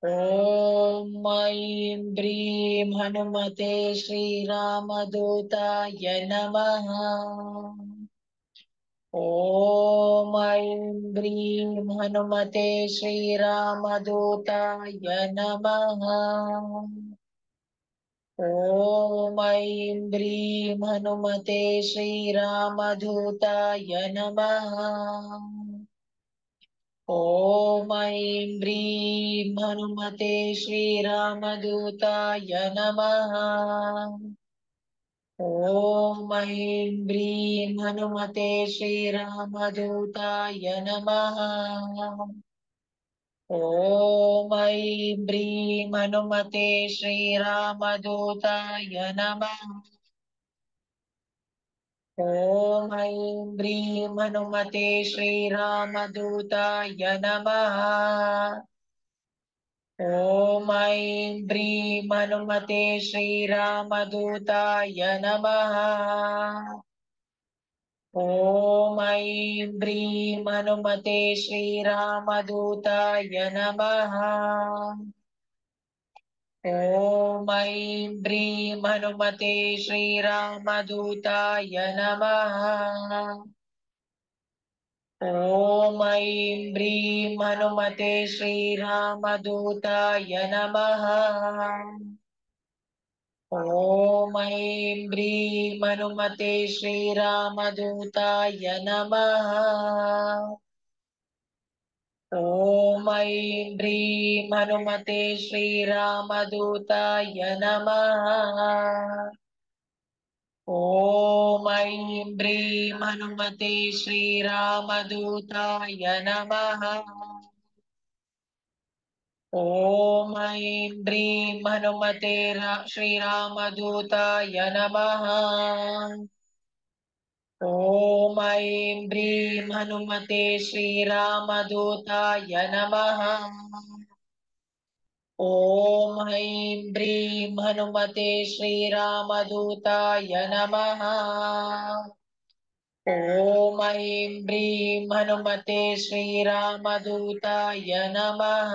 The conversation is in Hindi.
ॐ ऐं ह्रीं हनुमते श्रीरामदूताय नमः। ॐ ऐं ह्रीं हनुमते श्रीरामदूताय नमः। ॐ ऐं ह्रीं हनुमते श्रीरामदूताय नमः। ॐ ऐं ह्रीं हनुमते श्रीरामदूताय नमः। ॐ ऐं ह्रीं हनुमते श्रीरामदूताय नमः। ॐ ऐं ह्रीं हनुमते श्रीरामदूताय नमः। ॐ ऐं ह्रीं हनुमते श्रीरामदूताय नमः। ॐ ऐं ह्रीं हनुमते श्रीरामदूताय नमः। ॐ ऐं ह्रीं हनुमते श्रीरामदूताय नमः। ॐ ऐं ह्रीं हनुमते श्रीरामदूताय नमः। ॐ ऐं ह्रीं हनुमते श्रीरामदूताय नमः। ॐ ऐं ह्रीं हनुमते श्रीरामदूताय नमः। ॐ ऐं ह्रीं हनुमते श्रीरामदूताय नमः। ॐ ऐं ह्रीं हनुमते श्रीरामदूताय नमः। ॐ ऐं ह्रीं हनुमते श्रीरामदूताय नमः। ॐ ऐं ह्रीं हनुमते श्रीरामदूताय नमः। ॐ ऐं ह्रीं हनुमते श्रीरामदूताय नमः। ॐ ऐं ह्रीं हनुमते श्रीरामदूताय नमः।